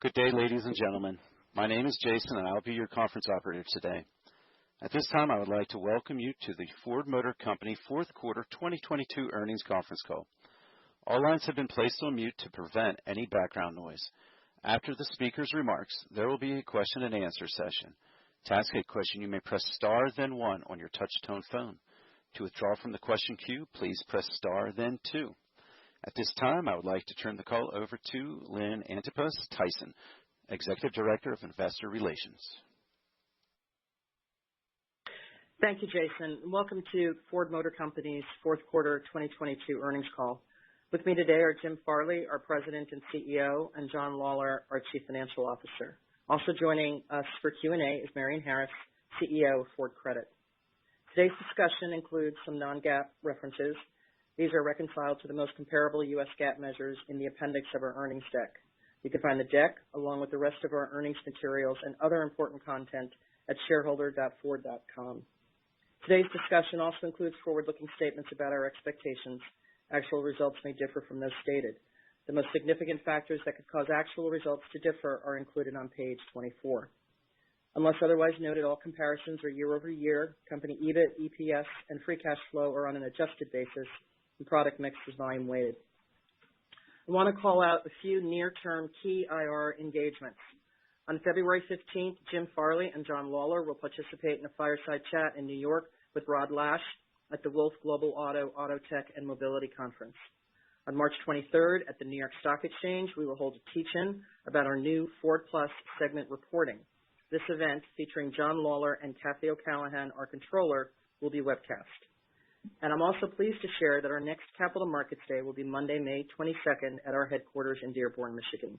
Good day, ladies and gentlemen. My name is Jason, and I'll be your conference operator today. At this time, I would like to welcome you to the Ford Motor Company fourth quarter 2022 earnings conference call. All lines have been placed on mute to prevent any background noise. After the speaker's remarks, there will be a question and answer session. To ask a question, you may press star then one on your touch-tone phone. To withdraw from the question queue, please press star then two. At this time, I would like to turn the call over to Lynn Antipas Tyson, Executive Director of Investor Relations. Thank you, Jason. Welcome to Ford Motor Company's fourth quarter 2022 earnings call. With me today are Jim Farley, our President and CEO, and John Lawler, our Chief Financial Officer. Also joining us for Q&A is Marion Harris, CEO of Ford Credit. Today's discussion includes some non-GAAP references. These are reconciled to the most comparable U.S. GAAP measures in the appendix of our earnings deck. You can find the deck, along with the rest of our earnings materials and other important content at shareholder.ford.com. Today's discussion also includes forward-looking statements about our expectations. Actual results may differ from those stated. The most significant factors that could cause actual results to differ are included on page 24. Unless otherwise noted, all comparisons are year-over-year. Company EBIT, EPS, and free cash flow are on an adjusted basis, and product mix is volume weighted. I want to call out a few near-term key IR engagements. On February 15th, Jim Farley and John Lawler will participate in a fireside chat in New York with Rod Lache at the Wolfe Global Auto Tech, and Mobility Conference. On March 23rd at the New York Stock Exchange, we will hold a teach-in about our new Ford Plus segment reporting. This event, featuring John Lawler and Kathy O'Callaghan, our controller, will be webcast. And I'm also pleased to share that our next Capital Markets Day will be Monday, May 22nd at our headquarters in Dearborn, Michigan.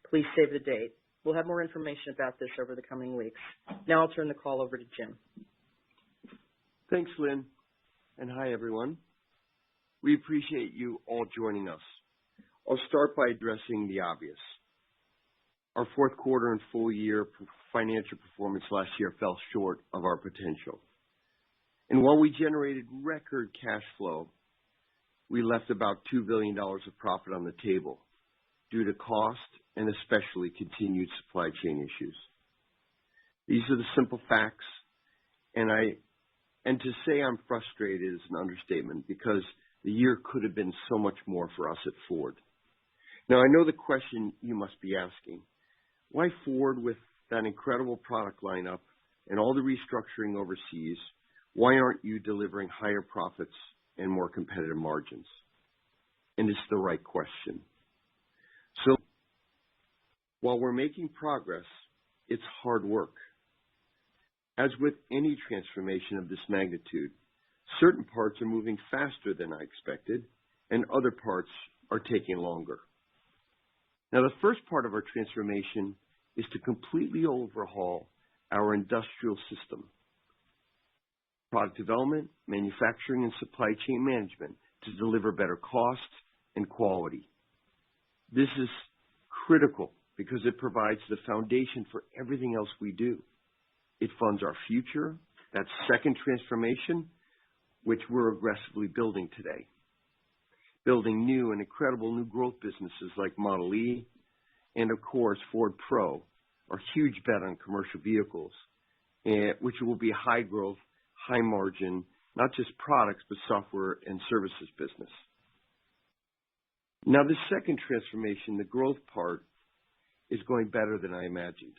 Please save the date. We'll have more information about this over the coming weeks. Now I'll turn the call over to Jim. Thanks, Lynn, and hi, everyone. We appreciate you all joining us. I'll start by addressing the obvious. Our fourth quarter and full year financial performance last year fell short of our potential. And while we generated record cash flow, we left about $2 billion of profit on the table due to cost and especially continued supply chain issues. These are the simple facts, and to say I'm frustrated is an understatement because the year could have been so much more for us at Ford. Now, I know the question you must be asking, why Ford with that incredible product lineup and all the restructuring overseas? Why aren't you delivering higher profits and more competitive margins? And it's the right question. So while we're making progress, it's hard work. As with any transformation of this magnitude, certain parts are moving faster than I expected, and other parts are taking longer. Now, the first part of our transformation is to completely overhaul our industrial system. Product development, manufacturing, and supply chain management to deliver better cost and quality. This is critical because it provides the foundation for everything else we do. It funds our future, that second transformation, which we're aggressively building today. Building new and incredible new growth businesses like Model E and, of course, Ford Pro, our huge bet on commercial vehicles, which will be high growth, high margin, not just products, but software and services business. Now, the second transformation, the growth part, is going better than I imagined.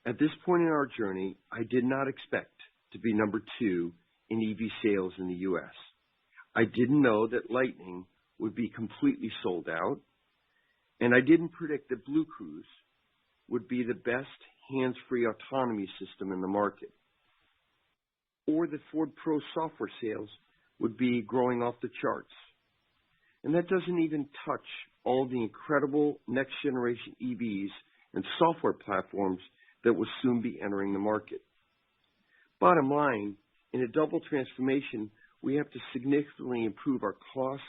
At this point in our journey, I did not expect to be number 2 in EV sales in the U.S. I didn't know that Lightning would be completely sold out, and I didn't predict that Blue Cruise would be the best hands-free autonomy system in the market, or that Ford Pro software sales would be growing off the charts. And that doesn't even touch all the incredible next-generation EVs and software platforms that will soon be entering the market. Bottom line, in a double transformation, we have to significantly improve our cost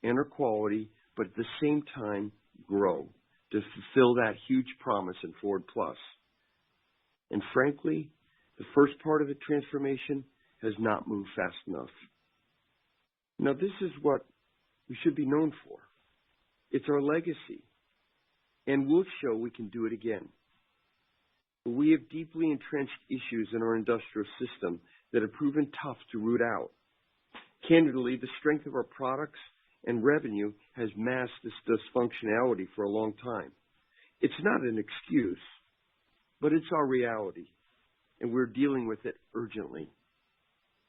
and our quality, but at the same time grow to fulfill that huge promise in Ford Plus. And frankly, the first part of the transformation has not moved fast enough. Now, this is what we should be known for. It's our legacy. and we'll show we can do it again. We have deeply entrenched issues in our industrial system that have proven tough to root out. Candidly, the strength of our products and revenue has masked this dysfunctionality for a long time. It's not an excuse, but it's our reality, and we're dealing with it urgently.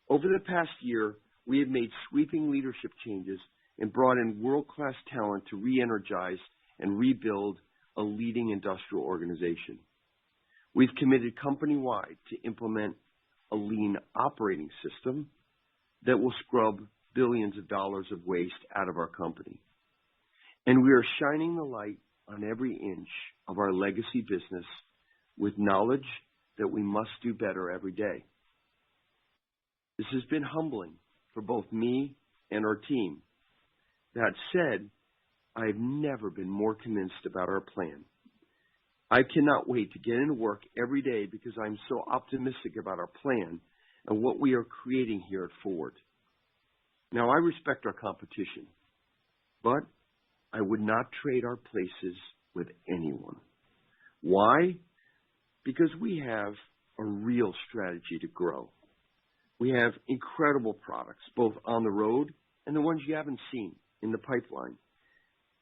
Over the past year, we have made sweeping leadership changes and brought in world-class talent to re-energize and rebuild a leading industrial organization. We've committed company-wide to implement a lean operating system that will scrub billions of dollars of waste out of our company. And we are shining the light on every inch of our legacy business with knowledge that we must do better every day. This has been humbling for both me and our team. That said, I have never been more convinced about our plan. I cannot wait to get into work every day because I'm so optimistic about our plan and what we are creating here at Ford. Now, I respect our competition, but I would not trade our places with anyone. Why? Because we have a real strategy to grow. We have incredible products, both on the road and the ones you haven't seen in the pipeline.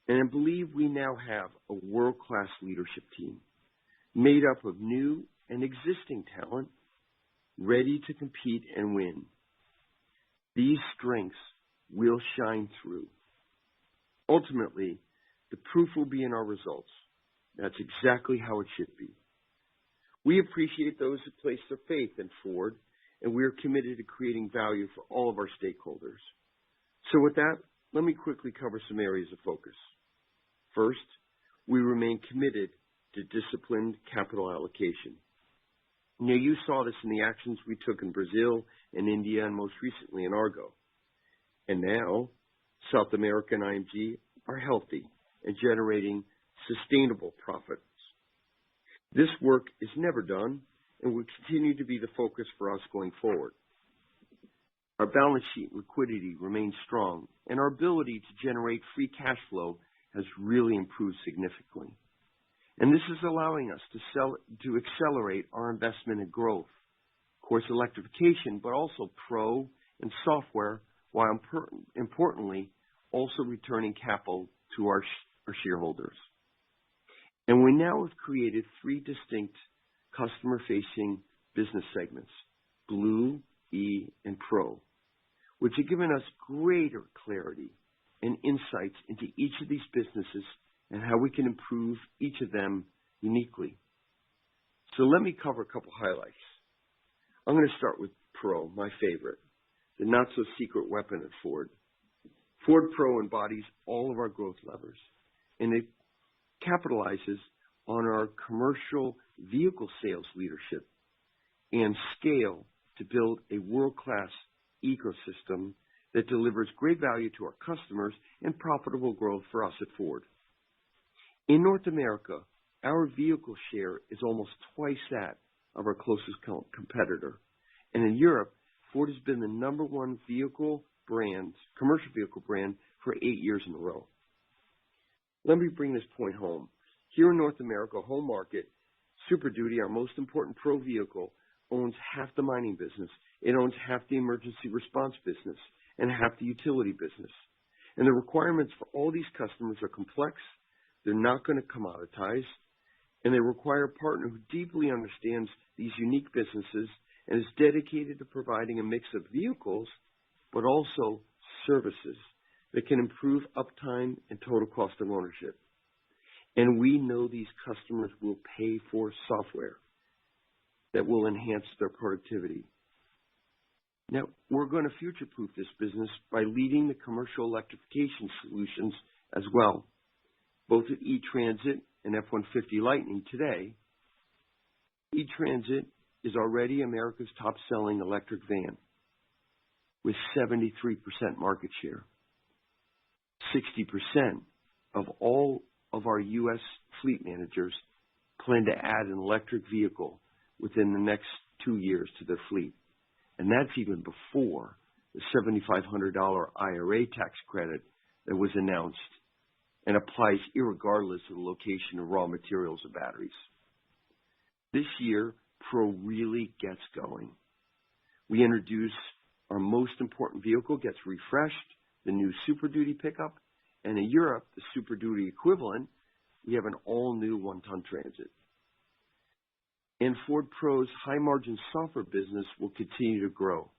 And I believe we now have a world-class leadership team made up of new and existing talent ready to compete and win. These strengths will shine through. Ultimately, the proof will be in our results. That's exactly how it should be. We appreciate those who place their faith in Ford, and we are committed to creating value for all of our stakeholders. So with that, let me quickly cover some areas of focus. First, we remain committed to disciplined capital allocation. Now, you saw this in the actions we took in Brazil and India and most recently in Argo. And now, South America and IMG are healthy and generating sustainable profits. This work is never done and will continue to be the focus for us going forward. Our balance sheet liquidity remains strong, and our ability to generate free cash flow has really improved significantly. And this is allowing us to accelerate our investment in growth, of course, electrification, but also pro and software, while importantly, also returning capital to our shareholders. And we now have created 3 distinct customer-facing business segments, Blue, E, and Pro, which have given us greater clarity and insights into each of these businesses and how we can improve each of them uniquely. So let me cover a couple highlights. I'm going to start with Pro, my favorite, the not-so-secret weapon at Ford. Ford Pro embodies all of our growth levers, and it capitalizes on our commercial vehicle sales leadership and scale to build a world-class ecosystem that delivers great value to our customers and profitable growth for us at Ford. In North America, our vehicle share is almost twice that of our closest competitor. And in Europe, Ford has been the number 1 commercial vehicle brand for 8 years in a row. Let me bring this point home. Here in North America, home market, Super Duty, our most important pro vehicle, owns half the mining business. It owns half the emergency response business and half the utility business. And the requirements for all these customers are complex. They're not going to commoditize. And they require a partner who deeply understands these unique businesses and is dedicated to providing a mix of vehicles, but also services that can improve uptime and total cost of ownership. And we know these customers will pay for software that will enhance their productivity. Now, we're going to future-proof this business by leading the commercial electrification solutions as well. Both at E-Transit and F-150 Lightning today, E-Transit is already America's top-selling electric van with 73% market share. 60% of all of our U.S. fleet managers plan to add an electric vehicle within the next 2 years to their fleet. And that's even before the $7,500 IRA tax credit that was announced and applies irregardless of the location of raw materials or batteries. This year, Pro really gets going. We introduce our most important vehicle gets refreshed, the new Super Duty pickup, and in Europe, the Super Duty equivalent, we have an all-new one-ton Transit. And Ford Pro's high-margin software business will continue to grow,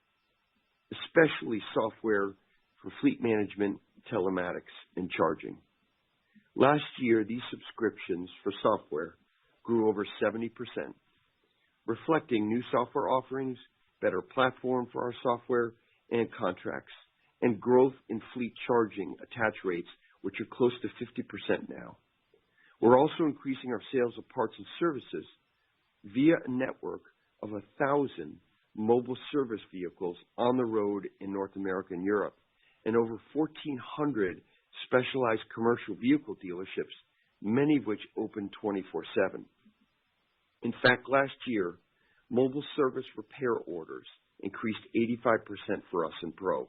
especially software for fleet management, telematics, and charging. Last year, these subscriptions for software grew over 70%, reflecting new software offerings, better platform for our software and contracts, and growth in fleet charging attach rates, which are close to 50% now. We're also increasing our sales of parts and services via a network of 1,000 mobile service vehicles on the road in North America and Europe, and over 1,400 specialized commercial vehicle dealerships, many of which open 24/7. In fact, last year, mobile service repair orders increased 85% for us in Pro.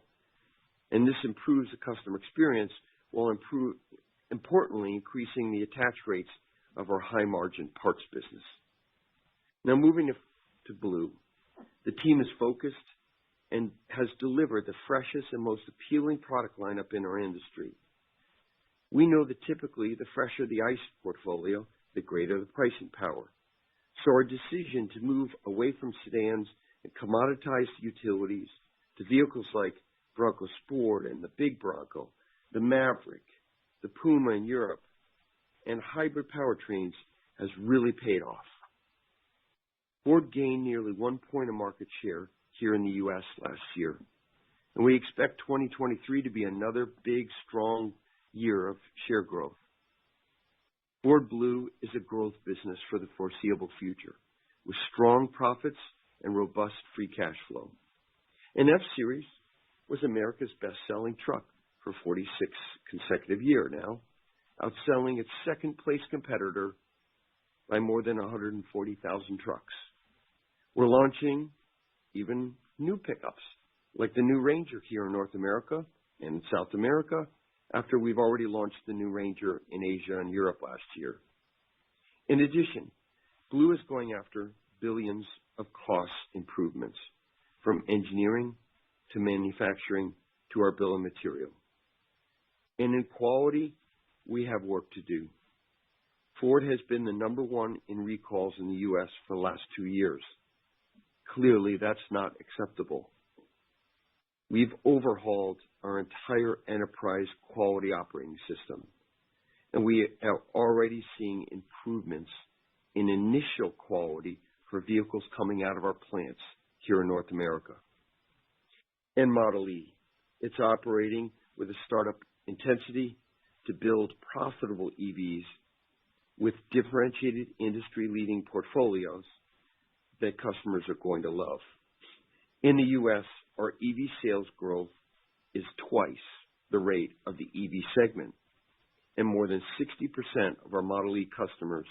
And this improves the customer experience while importantly increasing the attach rates of our high-margin parts business. Now moving to Blue, the team is focused and has delivered the freshest and most appealing product lineup in our industry. We know that typically the fresher the ICE portfolio, the greater the pricing power. So our decision to move away from sedans and commoditized utilities to vehicles like Bronco Sport and the Big Bronco, the Maverick, the Puma in Europe, and hybrid powertrains has really paid off. Ford gained nearly 1 point of market share here in the U.S. last year, and we expect 2023 to be another big, strong year of share growth. Ford Blue is a growth business for the foreseeable future, with strong profits and robust free cash flow. And F-Series was America's best-selling truck for 46 consecutive years now, outselling its second-place competitor by more than 140,000 trucks. We're launching even new pickups, like the new Ranger here in North America and South America, after we've already launched the new Ranger in Asia and Europe last year. In addition, Blue is going after billions of cost improvements, from engineering to manufacturing to our bill of material. And in quality, we have work to do. Ford has been the number one in recalls in the U.S. for the last 2 years. Clearly, that's not acceptable. We've overhauled our entire enterprise quality operating system, and we are already seeing improvements in initial quality for vehicles coming out of our plants here in North America. And Model E, it's operating with a startup intensity to build profitable EVs with differentiated industry-leading portfolios that customers are going to love. In the U.S., our EV sales growth is twice the rate of the EV segment, and more than 60% of our Model E customers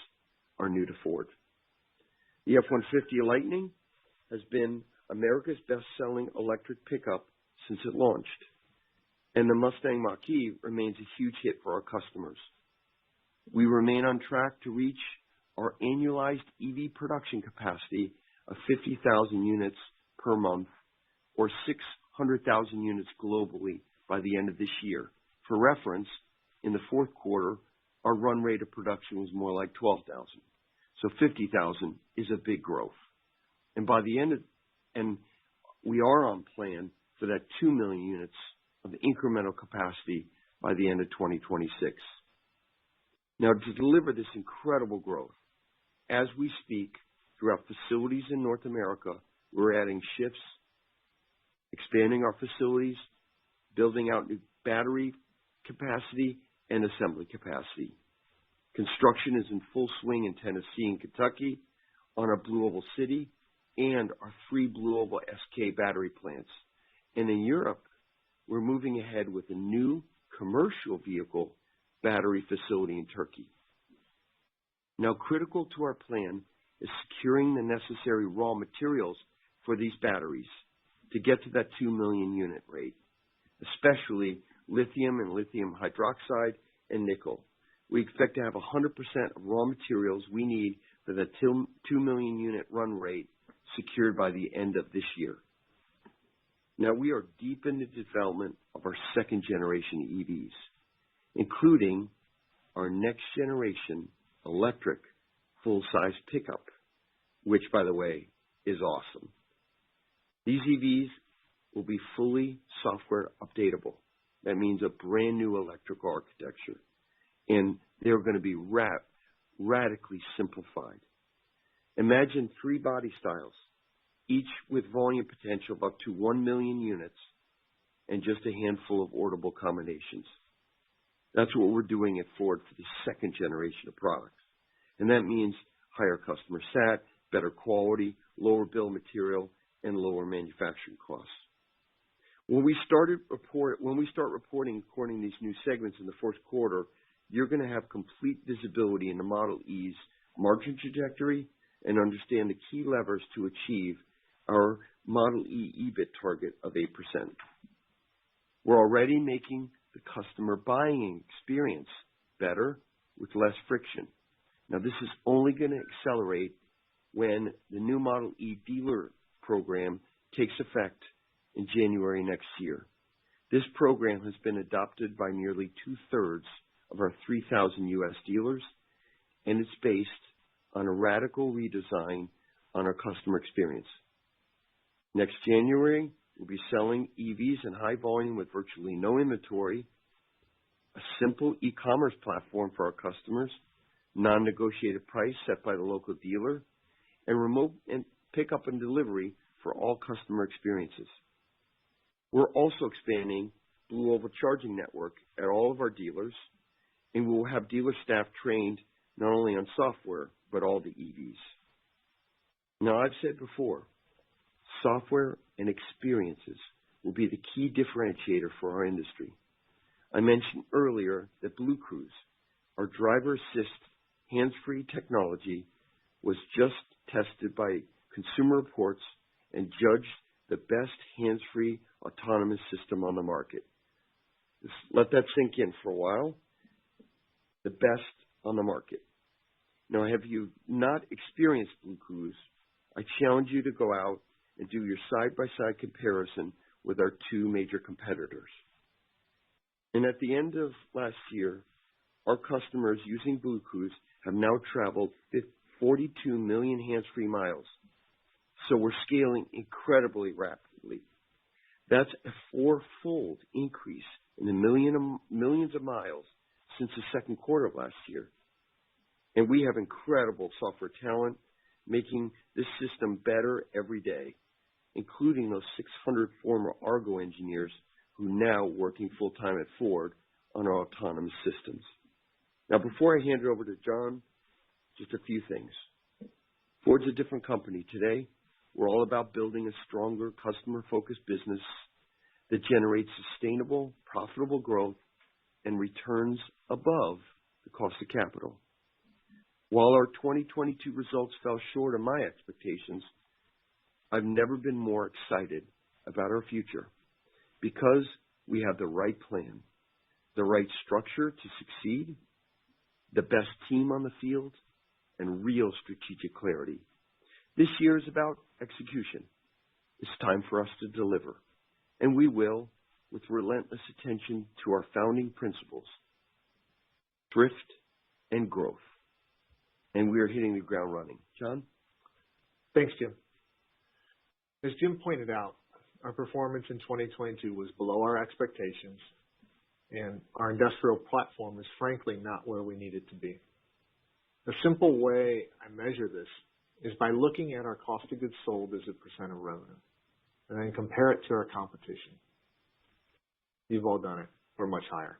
are new to Ford. The F-150 Lightning has been America's best-selling electric pickup since it launched, and the Mustang Mach-E remains a huge hit for our customers. We remain on track to reach our annualized EV production capacity of 50,000 units per month, or 600,000 units globally by the end of this year. For reference, in the fourth quarter, our run rate of production was more like 12,000. So 50,000 is a big growth. And by the end of, and we are on plan for that 2 million units of incremental capacity by the end of 2026. Now, to deliver this incredible growth, as we speak, through our facilities in North America, we're adding shifts, expanding our facilities, building out new battery capacity and assembly capacity. Construction is in full swing in Tennessee and Kentucky on our Blue Oval City and our 3 Blue Oval SK battery plants. And in Europe, we're moving ahead with a new commercial vehicle battery facility in Turkey. Now, critical to our plan is securing the necessary raw materials for these batteries to get to that 2 million unit rate, especially lithium and lithium hydroxide and nickel. We expect to have 100% of raw materials we need for the 2 million unit run rate secured by the end of this year. Now, we are deep in the development of our second generation EVs, including our next generation electric full-size pickup, which, by the way, is awesome. These EVs will be fully software updatable. That means a brand new electrical architecture, and they're going to be radically simplified. Imagine 3 body styles, each with volume potential of up to 1 million units and just a handful of orderable combinations. That's what we're doing at Ford for the second generation of products. And that means higher customer sat, better quality, lower bill of material, and lower manufacturing costs. When we start reporting according to these new segments in the fourth quarter, you're going to have complete visibility into Model E's margin trajectory and understand the key levers to achieve our Model E EBIT target of 8%. We're already making the customer buying experience better with less friction. Now, this is only going to accelerate when the new Model E dealer program takes effect in January next year. This program has been adopted by nearly 2/3 of our 3,000 U.S. dealers, and it's based on a radical redesign on our customer experience. Next January, we'll be selling EVs in high volume with virtually no inventory, a simple e-commerce platform for our customers, non-negotiated price set by the local dealer, and remote and pickup and delivery for all customer experiences. We're also expanding Blue Oval charging network at all of our dealers, and we'll have dealer staff trained not only on software, but all the EVs. Now, I've said before, software and experiences will be the key differentiator for our industry. I mentioned earlier that Blue Cruise, our driver assist hands-free technology, was just tested by Consumer Reports and judged the best hands-free autonomous system on the market. Just let that sink in for a while. The best on the market. Now, have you not experienced Blue Cruise? I challenge you to go out and do your side-by-side comparison with our 2 major competitors. And at the end of last year, our customers using Blue Cruise have now traveled 42 million hands-free miles. So we're scaling incredibly rapidly. That's a 4-fold increase in the millions of miles since the second quarter of last year. And we have incredible software talent making this system better every day, including those 600 former Argo engineers who are now working full-time at Ford on our autonomous systems. Now, before I hand it over to John, just a few things. Ford's a different company today. We're all about building a stronger, customer-focused business that generates sustainable, profitable growth and returns above the cost of capital. While our 2022 results fell short of my expectations, I've never been more excited about our future because we have the right plan, the right structure to succeed, the best team on the field, and real strategic clarity. This year is about execution. It's time for us to deliver, and we will with relentless attention to our founding principles, thrift and growth. And we are hitting the ground running. John? Thanks, Jim. As Jim pointed out, our performance in 2022 was below our expectations, and our industrial platform is frankly not where we need it to be. A simple way I measure this is by looking at our cost of goods sold as a percent of revenue, and then compare it to our competition. You've all done it. We're much higher.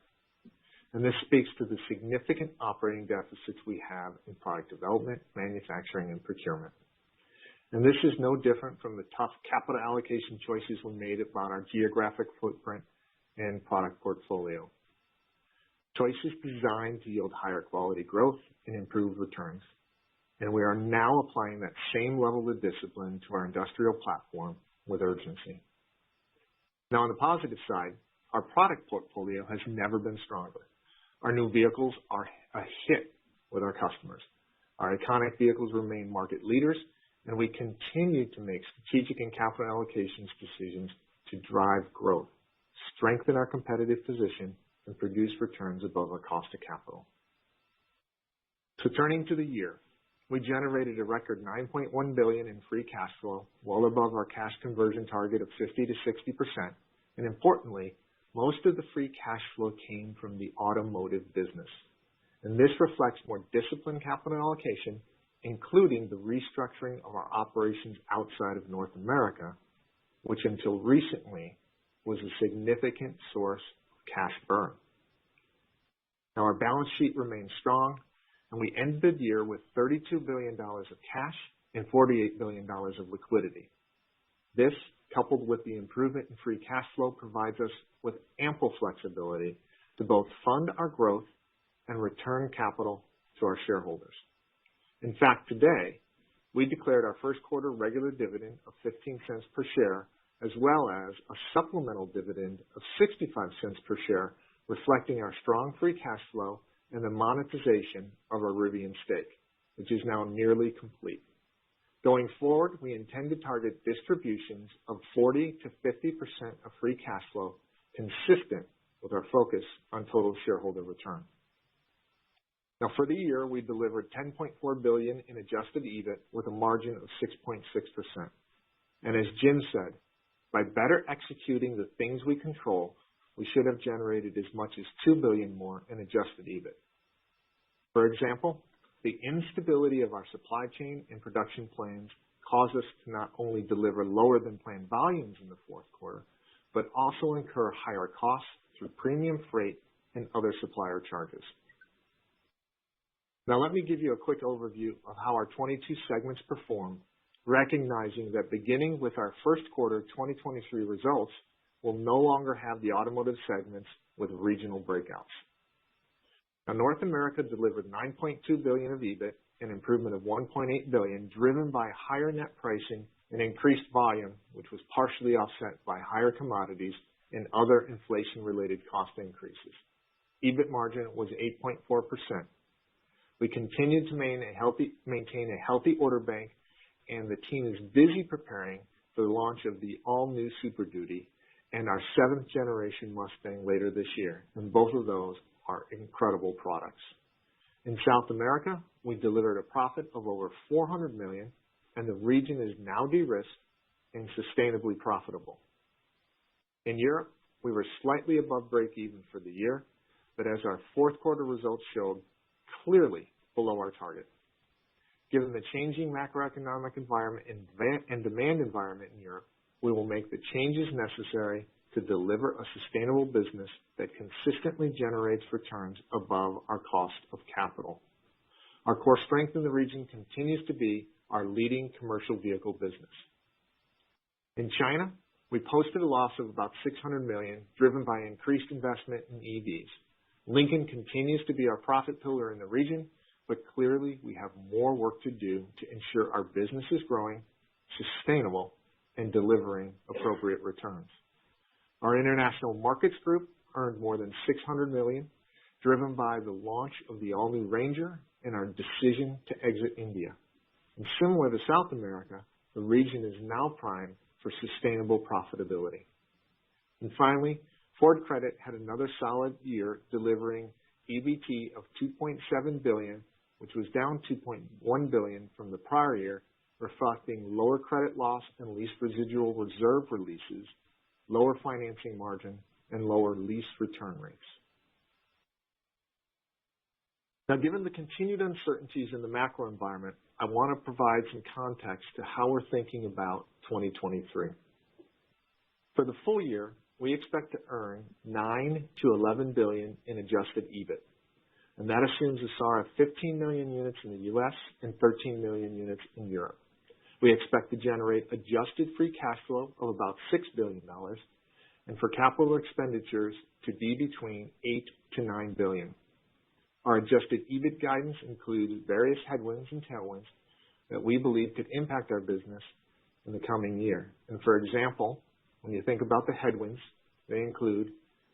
And this speaks to the significant operating deficits we have in product development, manufacturing, and procurement. And this is no different from the tough capital allocation choices we made about our geographic footprint and product portfolio. Choices designed to yield higher quality growth and improve returns. And we are now applying that same level of discipline to our industrial platform with urgency. Now, on the positive side, our product portfolio has never been stronger. Our new vehicles are a hit with our customers. Our iconic vehicles remain market leaders, and we continue to make strategic and capital allocations decisions to drive growth, strengthen our competitive position, and produce returns above our cost of capital. So turning to the year, we generated a record $9.1 billion in free cash flow, well above our cash conversion target of 50 to 60%. And importantly, most of the free cash flow came from the automotive business. And this reflects more disciplined capital allocation, including the restructuring of our operations outside of North America, which until recently was a significant source of cash burn. Now, our balance sheet remains strong, and we ended the year with $32 billion of cash and $48 billion of liquidity. This, coupled with the improvement in free cash flow, provides us with ample flexibility to both fund our growth and return capital to our shareholders. In fact, today, we declared our first quarter regular dividend of 15 cents per share, as well as a supplemental dividend of 65 cents per share, reflecting our strong free cash flow and the monetization of our Rivian stake, which is now nearly complete. Going forward, we intend to target distributions of 40 to 50% of free cash flow, consistent with our focus on total shareholder return. Now, for the year, we delivered $10.4 billion in adjusted EBIT with a margin of 6.6%. And as Jim said, by better executing the things we control, we should have generated as much as $2 billion more in adjusted EBIT. For example, the instability of our supply chain and production plans caused us to not only deliver lower than planned volumes in the fourth quarter, but also incur higher costs through premium freight and other supplier charges. Now, let me give you a quick overview of how our 22 segments performed, recognizing that beginning with our first quarter 2023 results, we'll no longer have the automotive segments with regional breakouts. Now, North America delivered $9.2 billion of EBIT, an improvement of $1.8 billion, driven by higher net pricing and increased volume, which was partially offset by higher commodities and other inflation-related cost increases. EBIT margin was 8.4%. We continue to maintain a healthy order bank, and the team is busy preparing for the launch of the all-new Super Duty and our 7th generation Mustang later this year, and both of those are incredible products. In South America, we delivered a profit of over $400 million, and the region is now de-risked and sustainably profitable. In Europe, we were slightly above break-even for the year, but as our fourth quarter results showed, clearly below our target. Given the changing macroeconomic environment and demand environment in Europe, we will make the changes necessary to deliver a sustainable business that consistently generates returns above our cost of capital. Our core strength in the region continues to be our leading commercial vehicle business. In China, we posted a loss of about $600 million, driven by increased investment in EVs. Lincoln continues to be our profit pillar in the region, but clearly we have more work to do to ensure our business is growing, sustainable, and delivering appropriate returns. Our International Markets Group earned more than $600 million, driven by the launch of the all-new Ranger and our decision to exit India. And similar to South America, the region is now primed for sustainable profitability. And finally, Ford Credit had another solid year, delivering EBT of $2.7 billion, which was down $2.1 billion from the prior year, reflecting lower credit loss and lease residual reserve releases, lower financing margin, and lower lease return rates. Now, given the continued uncertainties in the macro environment, I want to provide some context to how we're thinking about 2023. For the full year, we expect to earn $9 to $11 billion in adjusted EBIT, and that assumes a SAAR of 15 million units in the U.S. and 13 million units in Europe. We expect to generate adjusted free cash flow of about $6 billion, and for capital expenditures to be between $8 to $9 billion. Our adjusted EBIT guidance includes various headwinds and tailwinds that we believe could impact our business in the coming year. And for example, when you think about the headwinds, they include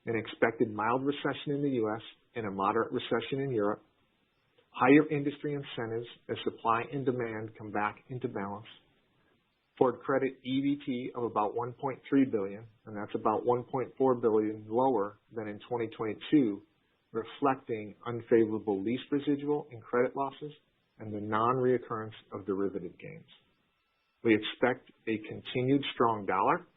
an expected mild recession in the U.S. and a moderate recession in Europe, higher industry incentives as supply and demand come back into balance, Ford Credit EBT of about $1.3 billion, and that's about $1.4 billion lower than in 2022, reflecting unfavorable lease residual and credit losses and the non-reoccurrence of derivative gains. We expect a continued strong dollar.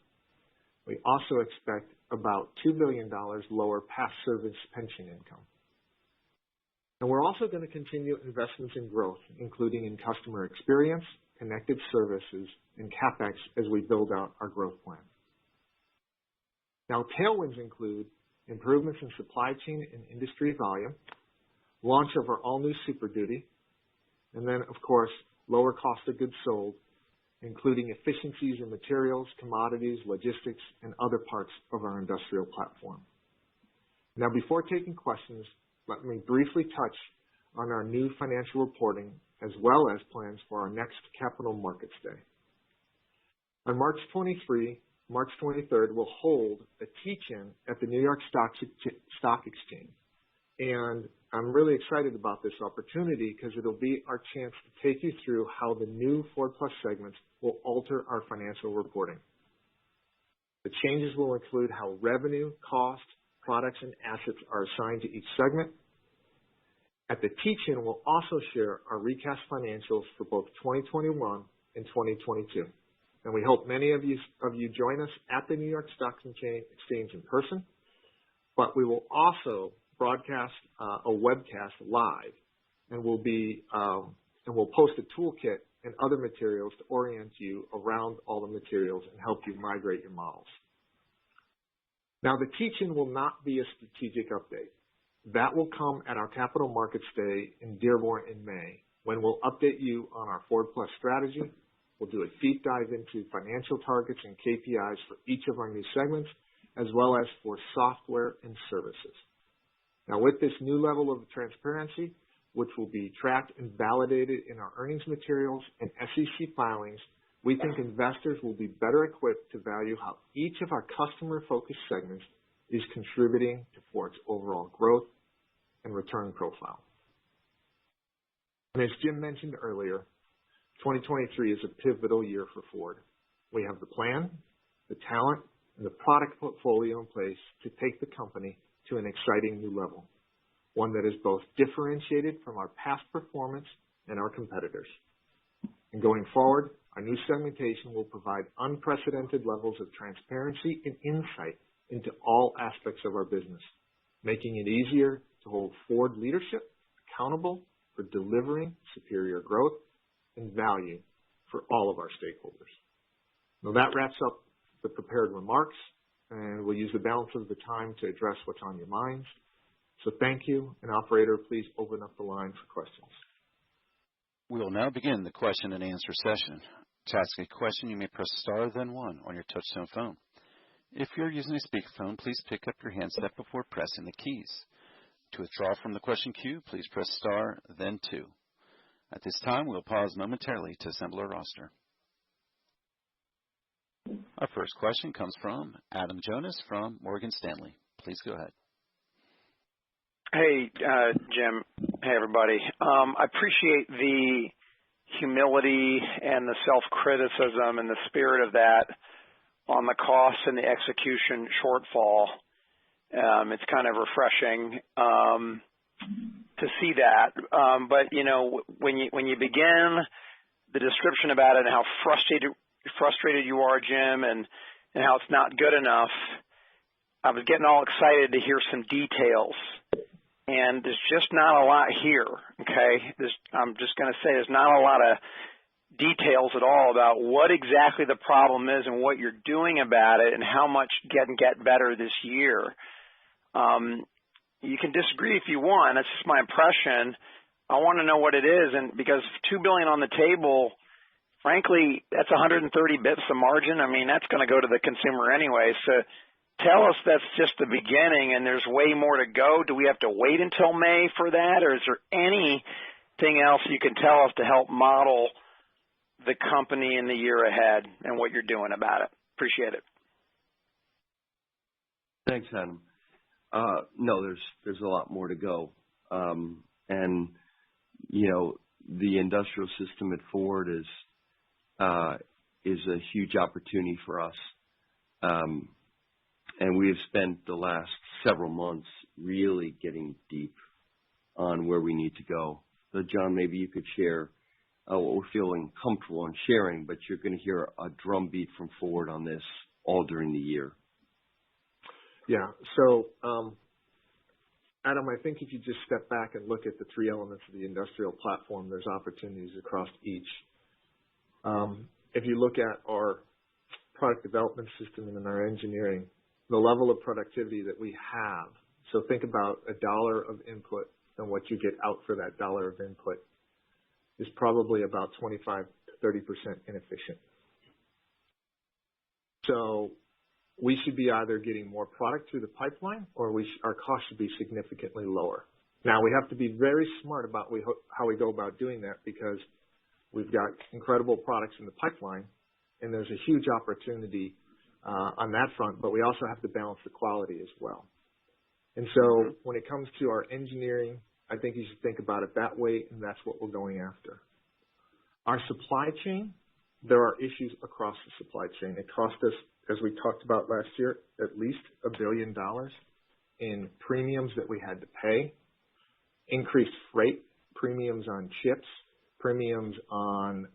We also expect about $2 billion lower past service pension income. And we're also going to continue investments in growth, including in customer experience, connected services, and CapEx as we build out our growth plan. Now, tailwinds include improvements in supply chain and industry volume, launch of our all-new Super Duty, and then, of course, lower cost of goods sold, including efficiencies in materials, commodities, logistics, and other parts of our industrial platform. Now, before taking questions, let me briefly touch on our new financial reporting as well as plans for our next Capital Markets Day. On March 23rd, we'll hold a teach-in at the New York Stock Exchange. And I'm really excited about this opportunity because it'll be our chance to take you through how the new Ford Plus segments will alter our financial reporting. The changes will include how revenue, cost, products, and assets are assigned to each segment. At the teach-in, we'll also share our recast financials for both 2021 and 2022. And we hope many of you join us at the New York Stock Exchange in person, but we will also broadcast a webcast live, and we'll post a toolkit and other materials to orient you around all the materials and help you migrate your models. Now, the teach-in will not be a strategic update. That will come at our Capital Markets Day in Dearborn in May, when we'll update you on our Ford Plus strategy. We'll do a deep dive into financial targets and KPIs for each of our new segments, as well as for software and services. Now, with this new level of transparency, which will be tracked and validated in our earnings materials and SEC filings, we think investors will be better equipped to value how each of our customer-focused segments is contributing to Ford's overall growth and return profile. And as Jim mentioned earlier, 2023 is a pivotal year for Ford. We have the plan, the talent, and the product portfolio in place to take the company to an exciting new level, one that is both differentiated from our past performance and our competitors. And going forward, our new segmentation will provide unprecedented levels of transparency and insight into all aspects of our business, making it easier to hold Ford leadership accountable for delivering superior growth and value for all of our stakeholders. Now, that wraps up the prepared remarks, and we'll use the balance of the time to address what's on your minds. So thank you, and operator, please open up the line for questions. We will now begin the question and answer session. To ask a question, you may press star then one on your touchtone phone. If you're using a speakerphone, please pick up your handset before pressing the keys. To withdraw from the question queue, please press star then two. At this time, we'll pause momentarily to assemble our roster. Our first question comes from Adam Jonas from Morgan Stanley. Please go ahead. Hey, Jim. Hey, everybody. I appreciate the humility and the self-criticism and the spirit of that on the cost and the execution shortfall. It's kind of refreshing to see that. But, you know, when you begin the description about it and how frustrated you are, Jim, and how it's not good enough, I was getting all excited to hear some details. And there's just not a lot here, okay? I'm just going to say there's not a lot of details at all about what exactly the problem is and what you're doing about it and how much get better this year. You can disagree if you want. That's just my impression. I want to know what it is, and because $2 billion on the table, frankly, that's 130 bits of margin. I mean, that's going to go to the consumer anyway. So tell us that's just the beginning and there's way more to go. Do we have to wait until May for that, or is there anything else you can tell us to help model the company in the year ahead and what you're doing about it? Appreciate it. Thanks, Adam. No, there's a lot more to go. And, you know, the industrial system at Ford is a huge opportunity for us. And we have spent the last several months really getting deep on where we need to go. So, John, maybe you could share what we're feeling comfortable in sharing, but you're going to hear a drumbeat from Ford on this all during the year. Yeah. So, Adam, I think if you just step back and look at the three elements of the industrial platform, there's opportunities across each. If you look at our product development system and in our engineering, the level of productivity that we have, so think about $1 of input and what you get out for that $1 of input, is probably about 25 to 30% inefficient. So we should be either getting more product through the pipeline or our costs should be significantly lower. Now, we have to be very smart about how we go about doing that because we've got incredible products in the pipeline and there's a huge opportunity on that front, but we also have to balance the quality as well. And so when it comes to our engineering, I think you should think about it that way, and that's what we're going after. Our supply chain, there are issues across the supply chain. It cost us, as we talked about last year, at least $1 billion in premiums that we had to pay, increased freight, premiums on chips, premiums on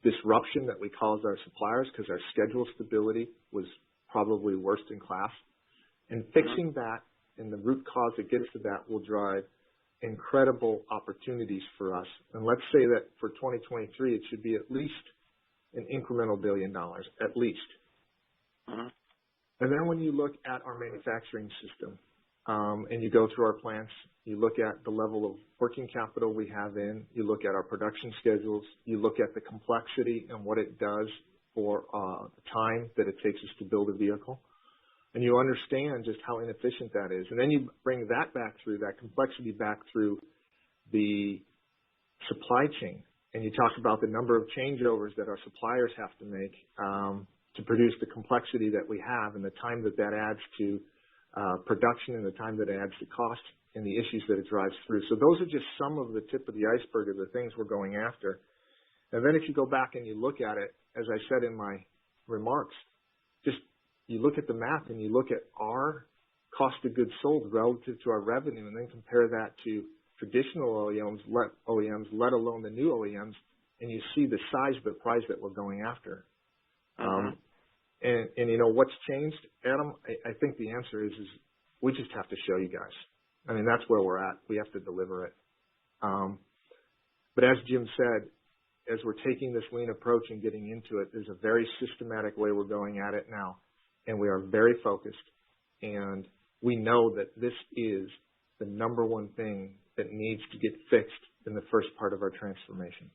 disruption that we caused our suppliers because our schedule stability was probably worst in class. And fixing that and the root cause that gets to that will drive incredible opportunities for us. And let's say that for 2023, it should be at least an incremental $1 billion, at least. And then when you look at our manufacturing system and you go through our plants, you look at the level of working capital we have in, you look at our production schedules, you look at the complexity and what it does for the time that it takes us to build a vehicle, and you understand just how inefficient that is. And then you bring that back through, that complexity back through the supply chain, and you talk about the number of changeovers that our suppliers have to make to produce the complexity that we have and the time that adds to production and the time that adds to cost and the issues that it drives through. So those are just some of the tip of the iceberg of the things we're going after. And then if you go back and you look at it, as I said in my remarks, just you look at the math and you look at our cost of goods sold relative to our revenue and then compare that to traditional OEMs, let alone the new OEMs, and you see the size of the prize that we're going after. And you know what's changed, Adam? I think the answer is we just have to show you guys. I mean, that's where we're at. We have to deliver it. But as Jim said, as we're taking this lean approach and getting into it, there's a very systematic way we're going at it now, and we are very focused. And we know that this is the number one thing that needs to get fixed in the first part of our transformation.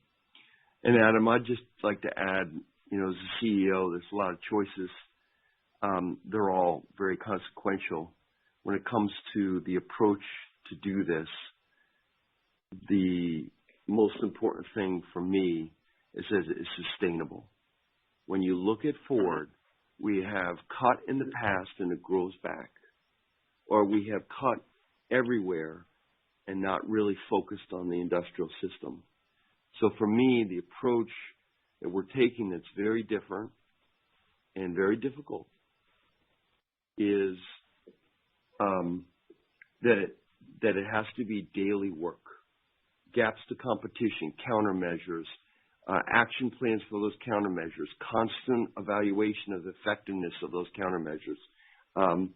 And Adam, I'd just like to add, you know, as a CEO, there's a lot of choices. They're all very consequential. When it comes to the approach to do this, the most important thing for me is that it's sustainable. When you look at Ford, we have cut in the past and it grows back, or we have cut everywhere and not really focused on the industrial system. So for me, the approach that we're taking that's very different and very difficult is that it has to be daily work, gaps to competition, countermeasures, action plans for those countermeasures, constant evaluation of the effectiveness of those countermeasures,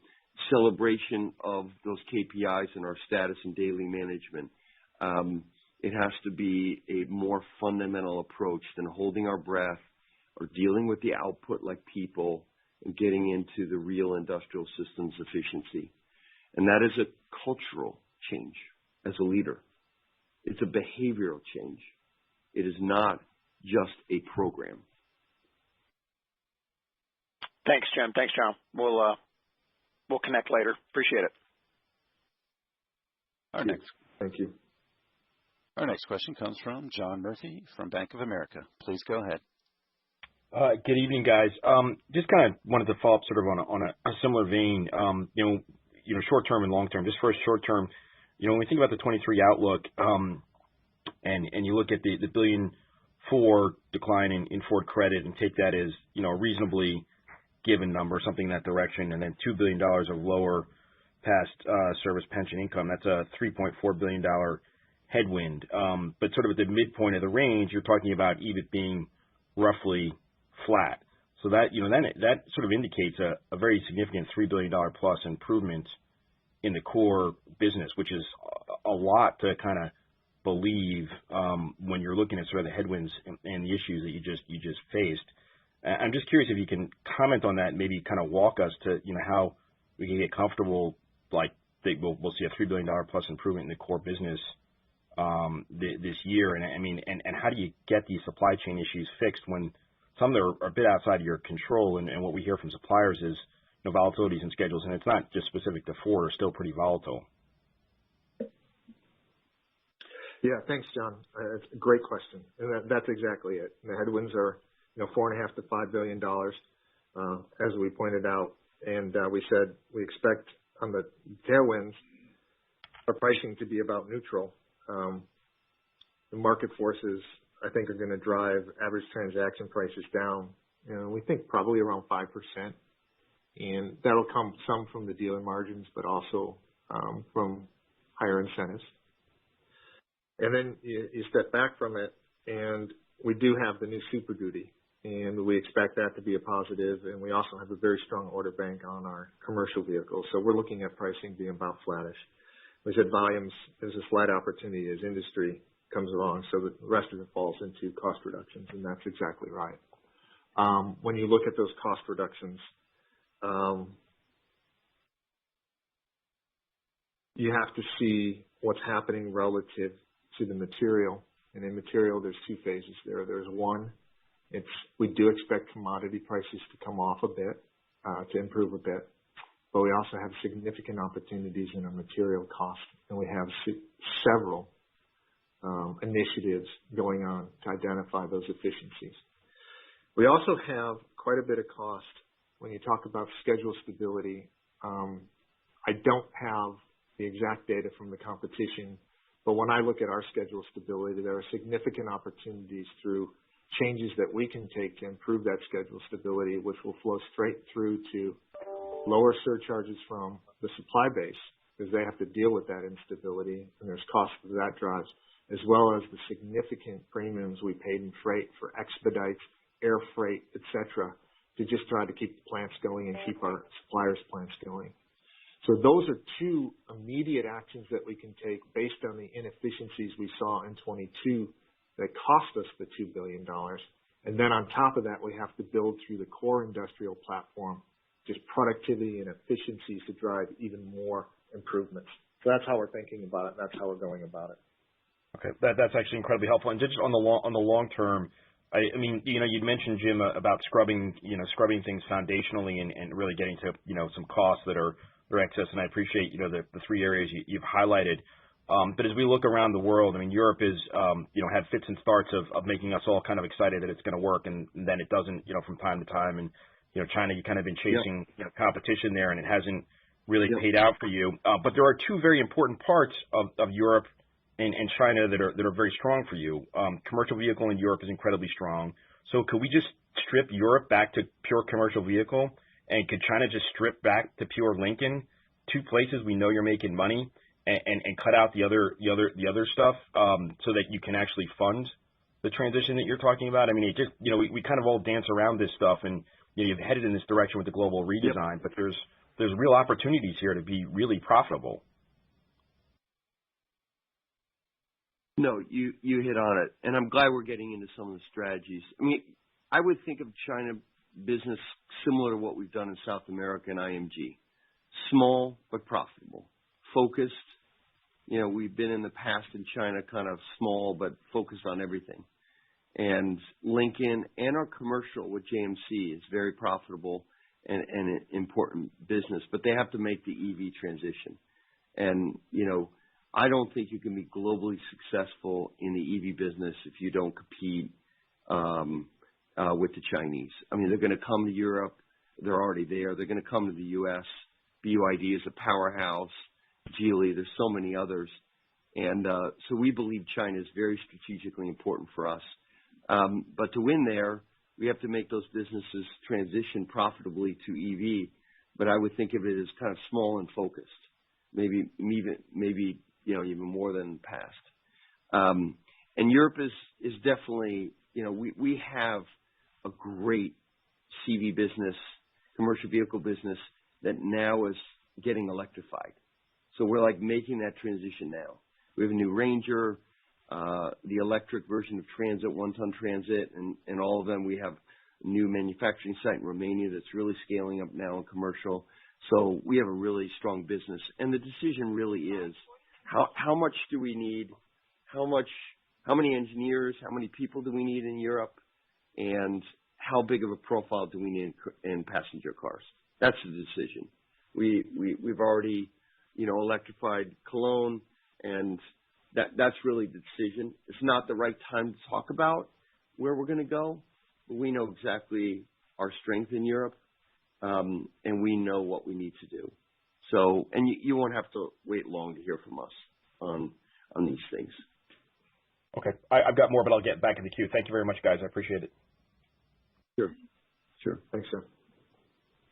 celebration of those KPIs in our status and daily management. It has to be a more fundamental approach than holding our breath or dealing with the output like people and getting into the real industrial systems efficiency. And that is a cultural change as a leader. It's a behavioral change. It is not just a program. Thanks, Jim. Thanks, John. We'll connect later. Appreciate it. Thank you. Our next question comes from John Murphy from Bank of America. Please go ahead. Good evening, guys. Just kind of wanted to follow up sort of on a similar vein. short term and long term. Just first short term, when we think about the 23 outlook, and you look at the $1.4 billion decline in Ford Credit and take that as, a reasonably given number, something in that direction, and then $2 billion of lower past service pension income, that's a $3.4 billion headwind. But sort of at the midpoint of the range, you're talking about EBIT being roughly flat. So that, that sort of indicates a very significant $3 billion plus improvement in the core business, which is a lot to kind of believe when you're looking at sort of the headwinds and the issues that you just faced. I'm just curious if you can comment on that and maybe kind of walk us to, how we can get comfortable, like we'll see a $3 billion plus improvement in the core business this year. And I mean, and how do you get these supply chain issues fixed when some that are a bit outside of your control? And what we hear from suppliers is volatilities in schedules, and it's not just specific to Ford, are still pretty volatile. Yeah, thanks, John. It's a great question, and that's exactly it. The headwinds are, $4.5 to $5 billion, as we pointed out, and we said we expect on the tailwinds our pricing to be about neutral. The market forces, I think, are going to drive average transaction prices down. We think probably around 5%, and that'll come some from the dealer margins, but also from higher incentives. And then you step back from it, and we do have the new Super Duty, and we expect that to be a positive, and we also have a very strong order bank on our commercial vehicles. So we're looking at pricing being about flattish. We said volumes, there's a slight opportunity as industry comes along, so the rest of it falls into cost reductions, and that's exactly right. When you look at those cost reductions, you have to see what's happening relative to the material. And in material, there's two phases there. There's one, we do expect commodity prices to come off a bit, to improve a bit. But we also have significant opportunities in our material cost, and we have several initiatives going on to identify those efficiencies. We also have quite a bit of cost when you talk about schedule stability. I don't have the exact data from the competition, but when I look at our schedule stability, there are significant opportunities through changes that we can take to improve that schedule stability, which will flow straight through to lower surcharges from the supply base, because they have to deal with that instability, and there's cost that that drives, as well as the significant premiums we paid in freight for expedites, air freight, et cetera, to just try to keep the plants going and keep our suppliers' plants going. So those are two immediate actions that we can take based on the inefficiencies we saw in 22 that cost us the $2 billion. And then on top of that, we have to build through the core industrial platform just productivity and efficiencies to drive even more improvements. So that's how we're thinking about it, and that's how we're going about it. Okay, that's actually incredibly helpful. And just on the long term, I mean, you'd mentioned, Jim, about scrubbing things foundationally and really getting to, some costs that are excess. And I appreciate, the three areas you've highlighted. But as we look around the world, I mean, Europe is, had fits and starts of making us all kind of excited that it's going to work, and then it doesn't, from time to time. And, China, you kind of been chasing competition there, and it hasn't really paid out for you. But there are two very important parts of Europe and China that are very strong for you. Commercial vehicle in Europe is incredibly strong. So could we just strip Europe back to pure commercial vehicle, and could China just strip back to pure Lincoln, two places we know you're making money, and cut out the other stuff, so that you can actually fund the transition that you're talking about? I mean, it just, we kind of all dance around this stuff, and you've headed in this direction with the global redesign, but there's real opportunities here to be really profitable. No, you hit on it, and I'm glad we're getting into some of the strategies. I mean, I would think of China business similar to what we've done in South America and IMG. Small but profitable. Focused. We've been in the past in China kind of small but focused on everything. And Lincoln and our commercial with JMC is very profitable and an important business, but they have to make the EV transition. And, I don't think you can be globally successful in the EV business if you don't compete with the Chinese. I mean, they're going to come to Europe. They're already there. They're going to come to the U.S. BYD is a powerhouse. Geely, there's so many others. And so we believe China is very strategically important for us. But to win there, we have to make those businesses transition profitably to EV. But I would think of it as kind of small and focused, maybe even more than the past. And Europe is definitely, we have a great CV business, commercial vehicle business that now is getting electrified. So we're like making that transition now. We have a new Ranger, the electric version of Transit, one-ton Transit, and all of them. We have a new manufacturing site in Romania that's really scaling up now in commercial. So we have a really strong business. And the decision really is how much do we need, how many engineers, how many people do we need in Europe, and how big of a profile do we need in passenger cars? That's the decision. We've already, electrified Cologne, and that's really the decision. It's not the right time to talk about where we're going to go, but we know exactly our strength in Europe, and we know what we need to do. So, and you won't have to wait long to hear from us on these things. Okay. I've got more, but I'll get back in the queue. Thank you very much, guys. I appreciate it. Sure. Thanks, Jim.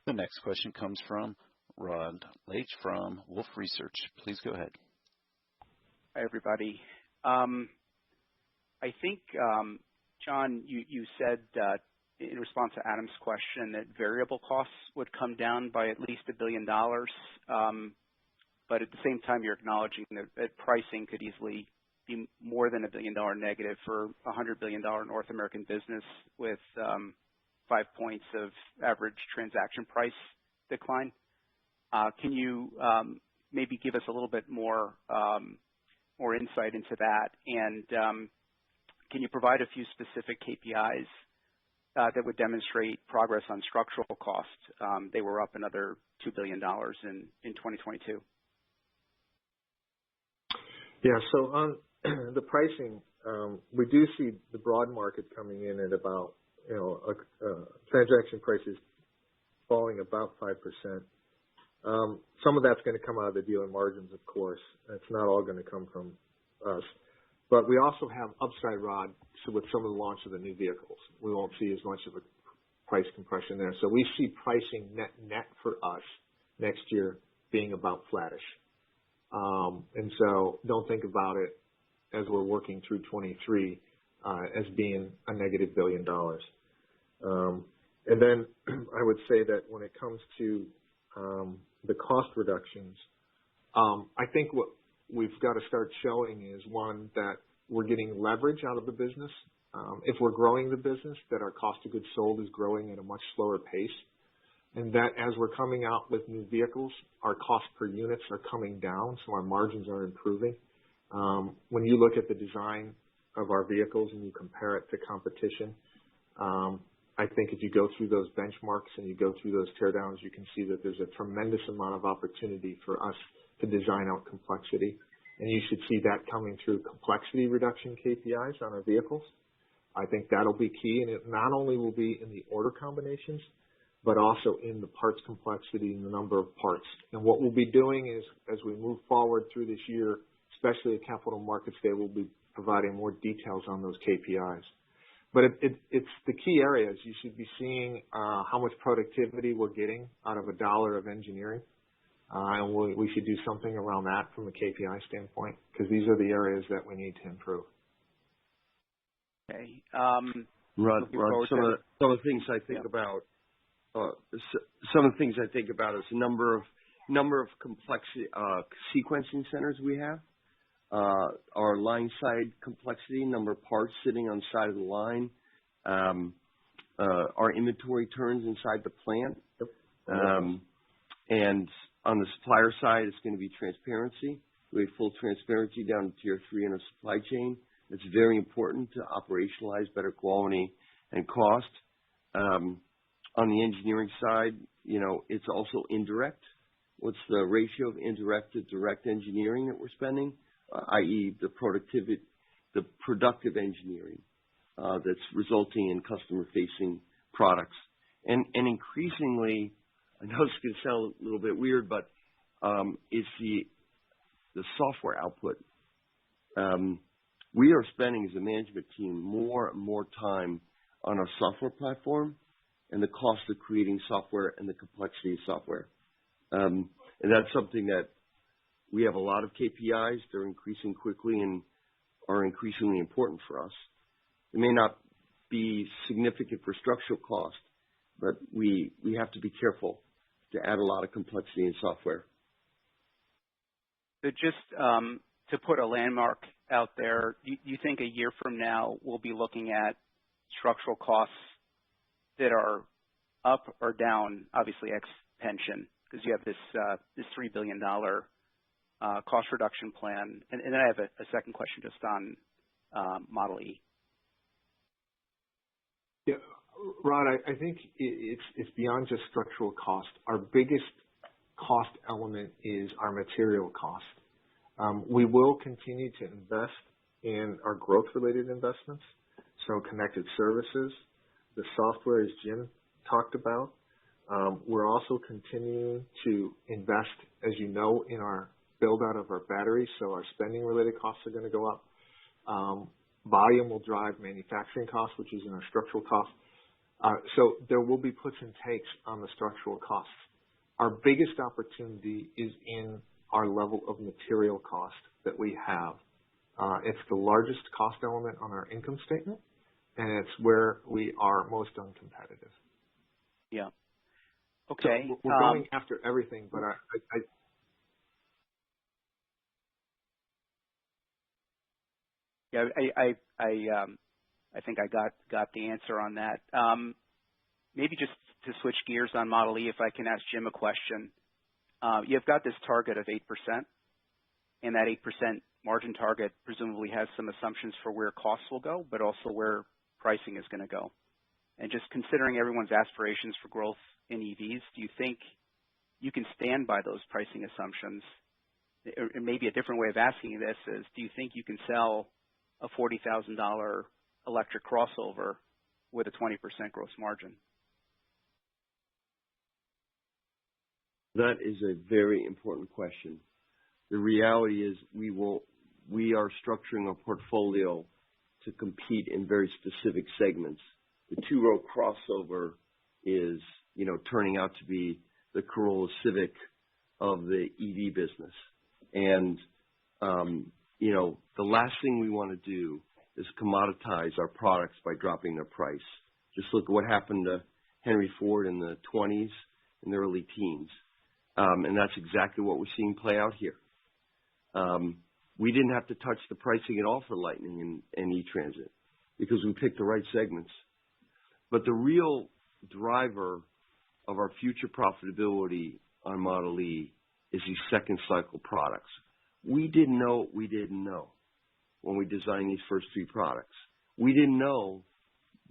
The next question comes from Rod Lache from Wolfe Research. Please go ahead. Hi, everybody. I think, John, you said in response to Adam's question that variable costs would come down by at least $1 billion, but at the same time you're acknowledging that pricing could easily be more than $1 billion negative for a $100 billion North American business with 5 points of average transaction price decline. Can you maybe give us a little bit more insight into that? And can you provide a few specific KPIs that would demonstrate progress on structural costs? They were up another $2 billion in 2022. Yeah, so on the pricing, we do see the broad market coming in at about, transaction prices falling about 5%. Some of that's going to come out of the dealer margins, of course. It's not all going to come from us. But we also have upside, Rod, with some of the launch of the new vehicles. We won't see as much of a price compression there. So we see pricing net for us next year being about flattish. And so don't think about it as we're working through 23 as being a negative $1 billion. And then I would say that when it comes to the cost reductions, I think what we've got to start showing is, one, that we're getting leverage out of the business. If we're growing the business, that our cost of goods sold is growing at a much slower pace. And that as we're coming out with new vehicles, our cost per units are coming down, so our margins are improving. When you look at the design of our vehicles and you compare it to competition, I think if you go through those benchmarks and you go through those teardowns, you can see that there's a tremendous amount of opportunity for us to design out complexity. And you should see that coming through complexity reduction KPIs on our vehicles. I think that'll be key. And it not only will be in the order combinations, but also in the parts complexity and the number of parts. And what we'll be doing is, as we move forward through this year, especially at Capital Markets Day, we'll be providing more details on those KPIs. But it's the key areas. You should be seeing how much productivity we're getting out of $1 of engineering. And we should do something around that from a KPI standpoint, because these are the areas that we need to improve. Okay. Rod, some of the things I think about, some of the things I think about is the number of complexity sequencing centers we have. Our line side complexity, number of parts sitting on the side of the line, our inventory turns inside the plant. And on the supplier side, it's going to be transparency. We have full transparency down to tier 3 in our supply chain. It's very important to operationalize better quality and cost. On the engineering side, it's also indirect. What's the ratio of indirect to direct engineering that we're spending? I.e. the productive engineering that's resulting in customer-facing products. And increasingly, I know it's going to sound a little bit weird, but it's the software output. We are spending as a management team more and more time on our software platform and the cost of creating software and the complexity of software. And that's something that we have a lot of KPIs. They're increasing quickly and are increasingly important for us. It may not be significant for structural cost, but we have to be careful to add a lot of complexity in software. So just to put a landmark out there, you think a year from now we'll be looking at structural costs that are up or down, obviously ex pension, because you have this $3 billion cost reduction plan. And then I have a second question just on Model E. Yeah, Rod, I think it's beyond just structural cost. Our biggest cost element is our material cost. We will continue to invest in our growth-related investments, so connected services, the software, as Jim talked about. We're also continuing to invest, as you know, in our build-out of our batteries, so our spending-related costs are going to go up. Volume will drive manufacturing costs, which is in our structural costs. So there will be puts and takes on the structural costs. Our biggest opportunity is in our level of material cost that we have. It's the largest cost element on our income statement, and it's where we are most uncompetitive. Yeah. Okay. So we're going after everything, but Yeah, I think I got the answer on that. Maybe just to switch gears on Model E, if I can ask Jim a question. You've got this target of 8%, and that 8% margin target presumably has some assumptions for where costs will go, but also where pricing is going to go. And just considering everyone's aspirations for growth in EVs, do you think you can stand by those pricing assumptions? Or maybe a different way of asking you this is, do you think you can sell a $40,000 electric crossover with a 20% gross margin? That is a very important question. The reality is we are structuring a portfolio to compete in very specific segments. The two-row crossover is, turning out to be the Corolla Civic of the EV business. And, the last thing we want to do is commoditize our products by dropping their price. Just look at what happened to Henry Ford in the 20s and the early teens. And that's exactly what we're seeing play out here. We didn't have to touch the pricing at all for Lightning and E-Transit because we picked the right segments. But the real driver of our future profitability on Model E is these second cycle products. We didn't know what we didn't know when we designed these first three products. We didn't know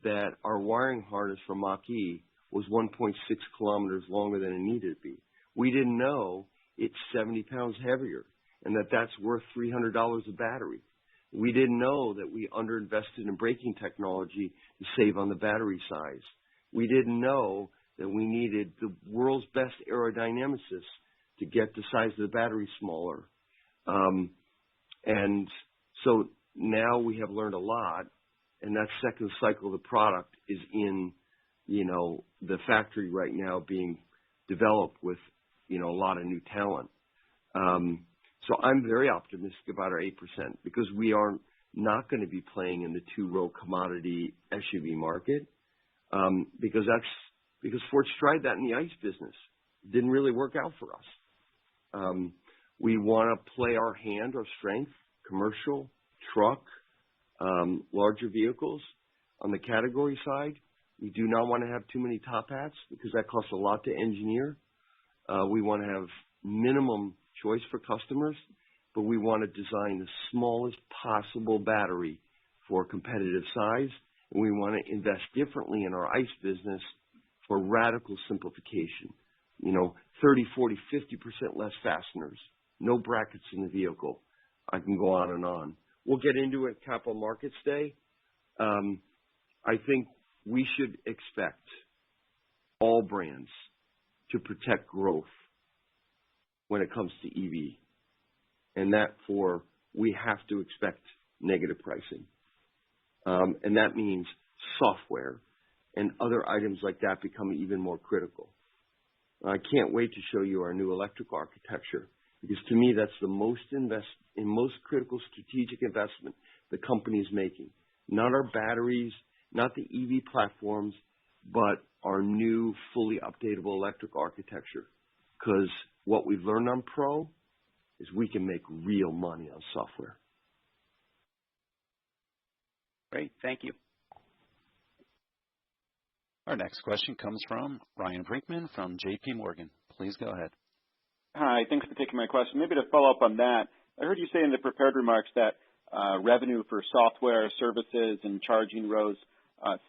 that our wiring harness for Mach-E was 1.6 kilometers longer than it needed to be. We didn't know it's 70 pounds heavier and that that's worth $300 a battery. We didn't know that we underinvested in braking technology to save on the battery size. We didn't know that we needed the world's best aerodynamicists to get the size of the battery smaller. And so now we have learned a lot, and that second cycle of the product is in, the factory right now being developed with, a lot of new talent. So I'm very optimistic about our 8% because we are not going to be playing in the two-row commodity SUV market because Ford tried that in the ICE business. It didn't really work out for us. We want to play our hand, our strength, commercial, truck, larger vehicles. On the category side, we do not want to have too many top hats because that costs a lot to engineer. We want to have minimum choice for customers, but we want to design the smallest possible battery for competitive size, and we want to invest differently in our ICE business for radical simplification. 30, 40, 50% less fasteners, no brackets in the vehicle. I can go on and on. We'll get into it Capital Markets Day. I think we should expect all brands to protect growth when it comes to EV. And therefore, we have to expect negative pricing. And that means software and other items like that become even more critical. I can't wait to show you our new electric architecture, because to me, that's the most critical strategic investment the company is making. Not our batteries, not the EV platforms, but our new fully updatable electric architecture. Because what we've learned on Pro is we can make real money on software. Great. Thank you. Our next question comes from Ryan Brinkman from J.P. Morgan. Please go ahead. Hi. Thanks for taking my question. Maybe to follow up on that, I heard you say in the prepared remarks that revenue for software, services, and charging rose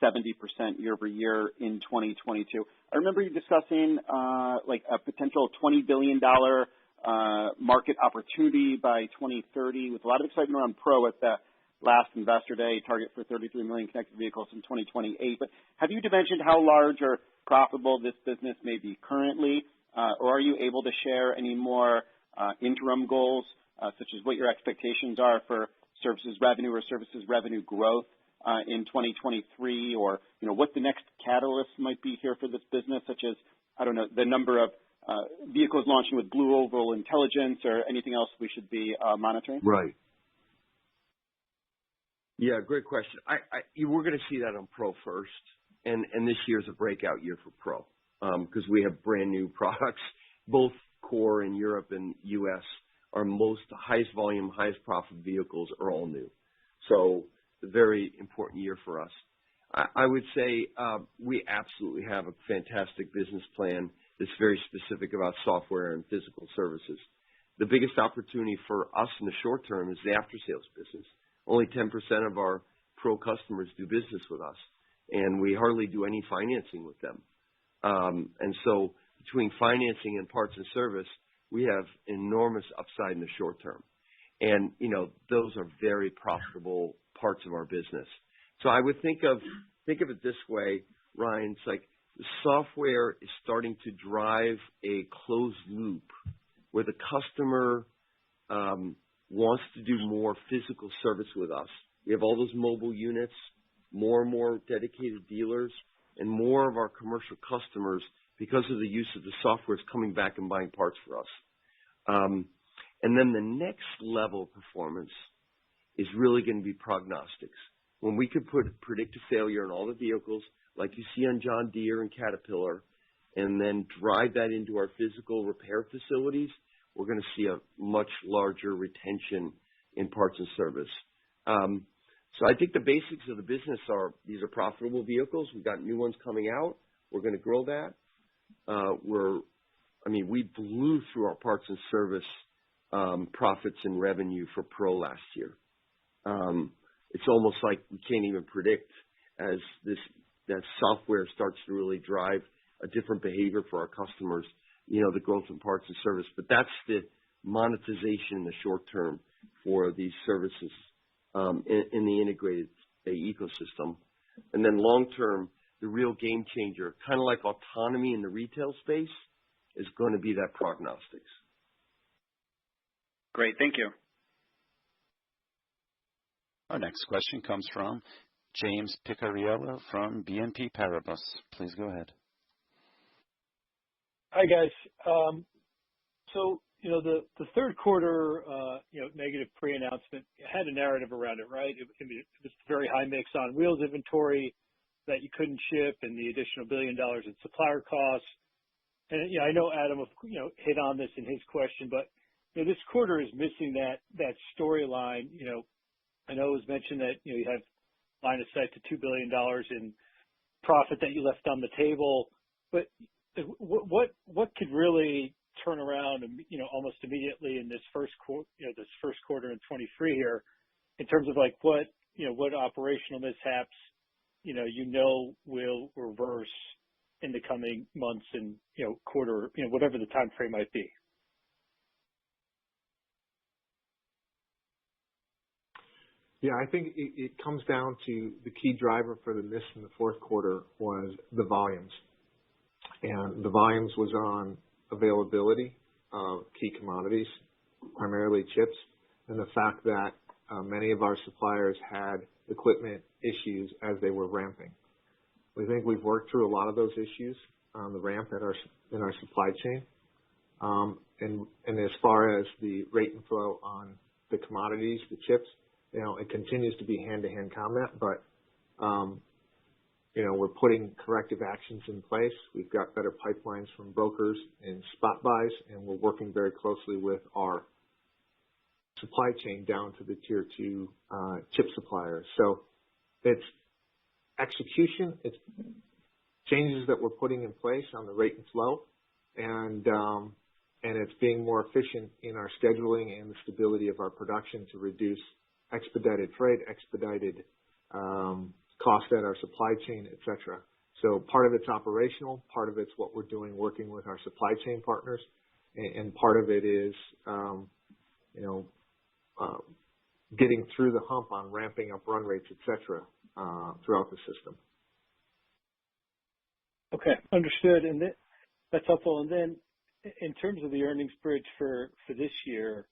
70% year over year in 2022. I remember you discussing like a potential $20 billion market opportunity by 2030 with a lot of excitement around Pro at the last Investor Day, target for 33 million connected vehicles in 2028. But have you dimensioned how large or profitable this business may be currently, or are you able to share any more interim goals, such as what your expectations are for services revenue or services revenue growth in 2023, or what the next catalyst might be here for this business, such as, I don't know, the number of vehicles launching with Blue Oval Intelligence or anything else we should be monitoring? Right. Yeah, great question. We're going to see that on Pro first, and this year's a breakout year for Pro because we have brand new products, both core in Europe and U.S. Our highest volume, highest profit vehicles are all new. So a very important year for us. I would say we absolutely have a fantastic business plan that's very specific about software and physical services. The biggest opportunity for us in the short term is the after-sales business. Only 10% of our Pro customers do business with us, and we hardly do any financing with them. And so between financing and parts and service, we have enormous upside in the short term. And, those are very profitable parts of our business. So I would think of it this way, Ryan. It's like the software is starting to drive a closed loop where the customer wants to do more physical service with us. We have all those mobile units, more and more dedicated dealers, and more of our commercial customers, because of the use of the software, is coming back and buying parts for us. And then the next level of performance is really going to be prognostics. When we could predict a failure in all the vehicles, like you see on John Deere and Caterpillar, and then drive that into our physical repair facilities, we're going to see a much larger retention in parts and service. So I think the basics of the business are, these are profitable vehicles. We've got new ones coming out. We're going to grow that. We blew through our parts and service profits and revenue for Pro last year. It's almost like we can't even predict as that software starts to really drive a different behavior for our customers, the growth in parts and service. But that's the monetization in the short term for these services in the integrated ecosystem. And then long term, the real game changer, kind of like autonomy in the retail space, is going to be that prognostics. Great. Thank you. Our next question comes from James Picariello from BNP Paribas. Please go ahead. Hi, guys. So, the third quarter, negative pre-announcement had a narrative around it, right? It was very high mix on wheels inventory that you couldn't ship, and the additional $1 billion in supplier costs. And I know Adam, hit on this in his question, but this quarter is missing that storyline. I know it was mentioned that you have line of sight to $2 billion in profit that you left on the table, but what could really turn around, almost immediately in this first quarter in 23 here, in terms of like what operational mishaps will reverse in the coming months and quarter, whatever the time frame might be. Yeah, I think it comes down to the key driver for the miss in the fourth quarter was the volumes. And the volumes was on availability of key commodities, primarily chips, and the fact that many of our suppliers had equipment issues as they were ramping. We think we've worked through a lot of those issues on the ramp in our supply chain. And as far as the rate and flow on the commodities, the chips, it continues to be hand-to-hand combat, but we're putting corrective actions in place. We've got better pipelines from brokers and spot buys, and we're working very closely with our supply chain down to the tier 2 chip suppliers. So it's execution, it's changes that we're putting in place on the rate and flow, and it's being more efficient in our scheduling and the stability of our production to reduce expedited freight, expedited cost at our supply chain, et cetera. So part of it's operational, part of it's what we're doing working with our supply chain partners, and part of it is getting through the hump on ramping up run rates, et cetera, throughout the system. Okay, understood. And that's helpful. And then in terms of the earnings bridge for this year,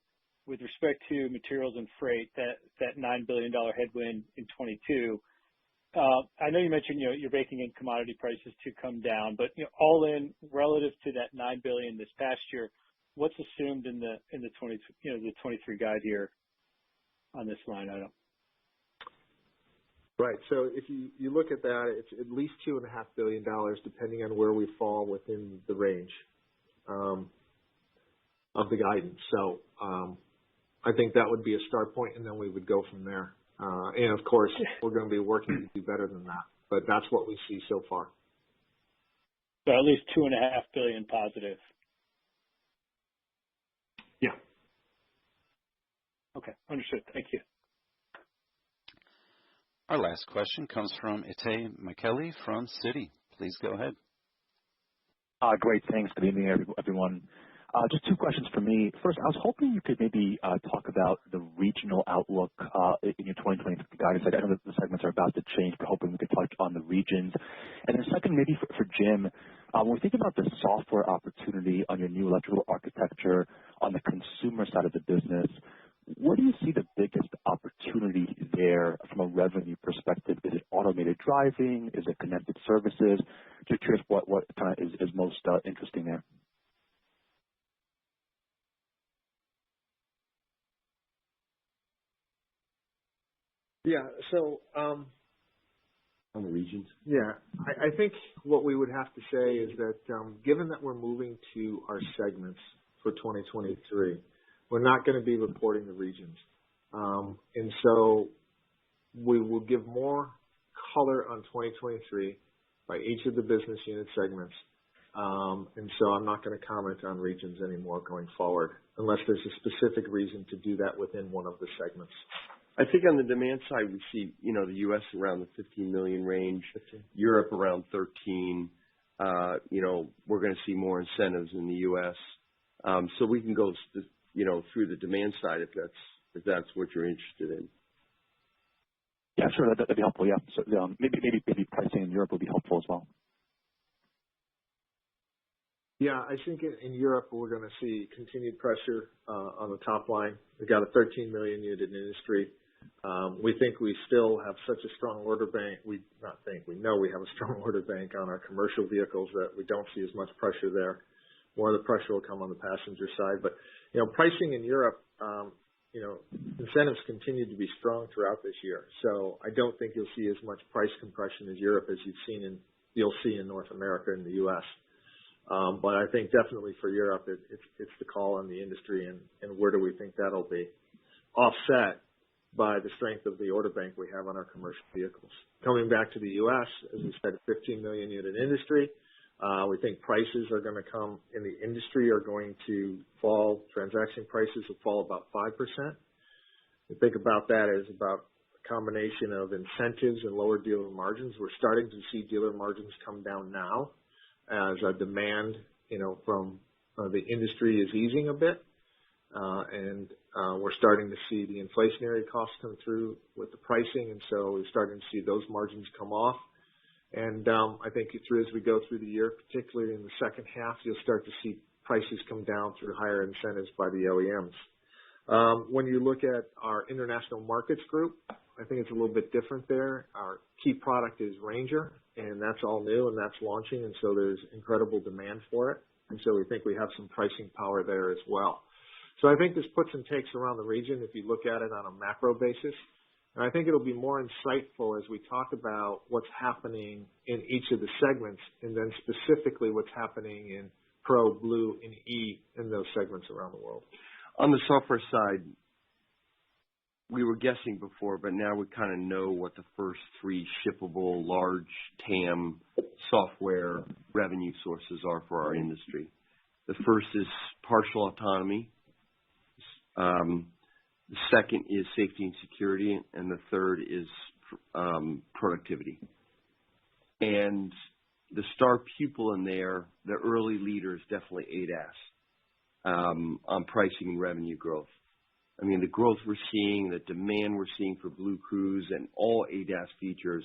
with respect to materials and freight, that $9 billion headwind in 22, I know you mentioned, you're baking in commodity prices to come down, but all in relative to that $9 billion this past year, what's assumed in the 23 guide here on this line item? Right. So if you look at that, it's at least $2.5 billion, depending on where we fall within the range of the guidance. So I think that would be a start point, and then we would go from there. And of course, we're going to be working to do better than that, but that's what we see so far. So at least $2.5 billion positive. Yeah. Okay, understood. Thank you. Our last question comes from Itay Michaeli from Citi. Please go ahead. Great. Thanks. Good evening, everyone. Just two questions for me. First, I was hoping you could maybe talk about the regional outlook in your 2023 guidance. I know that the segments are about to change, but hoping we could touch on the regions. And then second, maybe for Jim, when we think about the software opportunity on your new electrical architecture on the consumer side of the business, where do you see the biggest opportunity there from a revenue perspective? Is it automated driving? Is it connected services? Just curious what kind of is most interesting there. Yeah. So on the regions? Yeah. I think what we would have to say is that given that we're moving to our segments for 2023, we're not going to be reporting the regions. And so we will give more color on 2023 by each of the business unit segments. And so I'm not going to comment on regions anymore going forward, unless there's a specific reason to do that within one of the segments. I think on the demand side, we see, the U.S. around the 15 million range, 15. Europe around 13. We're going to see more incentives in the U.S. So we can go, through the demand side if that's what you're interested in. Yeah, sure. That'd be helpful. Yeah. So maybe pricing in Europe would be helpful as well. Yeah, I think in Europe we're going to see continued pressure on the top line. We've got a 13 million unit industry. We think we still have such a strong order bank. We know we have a strong order bank on our commercial vehicles that we don't see as much pressure there. More of the pressure will come on the passenger side. But, pricing in Europe, incentives continue to be strong throughout this year. So I don't think you'll see as much price compression as Europe as you'll see in North America and the U.S. But I think definitely for Europe, it's the call on the industry and where do we think that'll be offset by the strength of the order bank we have on our commercial vehicles. Coming back to the U.S., as we said, 15 million unit industry. We think prices are going to come in the industry are going to fall. Transaction prices will fall about 5%. We think about that as about a combination of incentives and lower dealer margins. We're starting to see dealer margins come down now as demand, from the industry is easing a bit. And we're starting to see the inflationary costs come through with the pricing. And so we're starting to see those margins come off. And I think as we go through the year, particularly in the second half, you'll start to see prices come down through higher incentives by the OEMs. When you look at our international markets group, I think it's a little bit different there. Our key product is Ranger, and that's all new and that's launching, and so there's incredible demand for it. And so we think we have some pricing power there as well. So I think there's puts and takes around the region if you look at it on a macro basis. And I think it'll be more insightful as we talk about what's happening in each of the segments and then specifically what's happening in Pro, Blue, and E in those segments around the world. On the software side, we were guessing before, but now we kind of know what the first three shippable large TAM software revenue sources are for our industry. The first is partial autonomy. The second is safety and security, and the third is productivity. And the star pupil in there, the early leader, is definitely ADAS on pricing and revenue growth. I mean, the growth we're seeing, the demand we're seeing for Blue Cruise and all ADAS features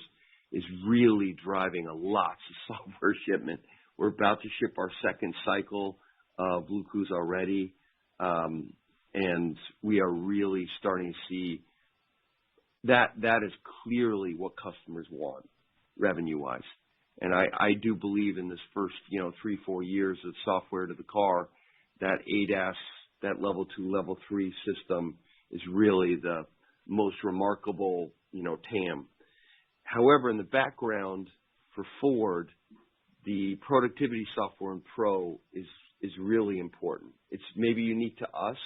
is really driving a lots of software shipment. We're about to ship our second cycle of Blue Cruise already, and we are really starting to see that is clearly what customers want revenue-wise. And I do believe in this first, 3-4 years of software to the car, that ADAS, that level 2, level 3 system is really the most remarkable, TAM. However, in the background for Ford, the productivity software in Pro is really important. It's maybe unique to us,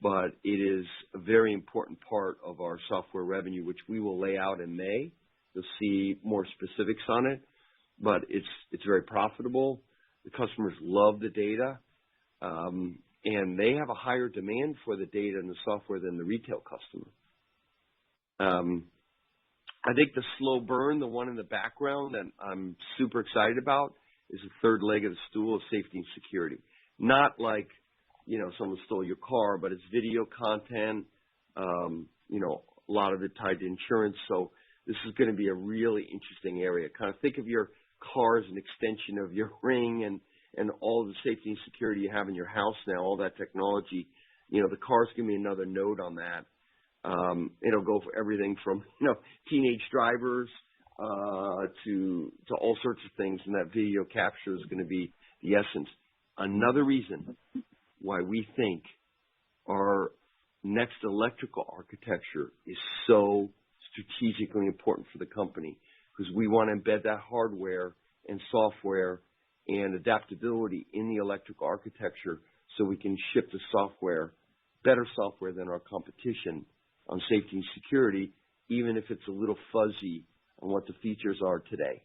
but it is a very important part of our software revenue, which we will lay out in May. You'll see more specifics on it, but it's very profitable. The customers love the data, and they have a higher demand for the data and the software than the retail customer. I think the slow burn, the one in the background that I'm super excited about, is the third leg of the stool of safety and security. Not like, someone stole your car, but it's video content, a lot of it tied to insurance. So this is going to be a really interesting area. Kind of think of your car as an extension of your Ring and all the safety and security you have in your house now, all that technology. The car's going to be another node on that. It'll go for everything from, teenage drivers to all sorts of things, and that video capture is going to be the essence. Another reason why we think our next electrical architecture is so strategically important for the company, because we want to embed that hardware and software and adaptability in the electrical architecture so we can ship the software, better software than our competition on safety and security, even if it's a little fuzzy on what the features are today.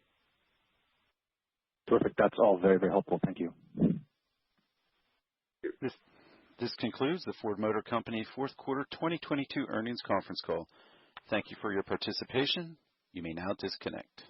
Perfect. That's all very, very helpful. Thank you. This concludes the Ford Motor Company fourth quarter 2022 earnings conference call. Thank you for your participation. You may now disconnect.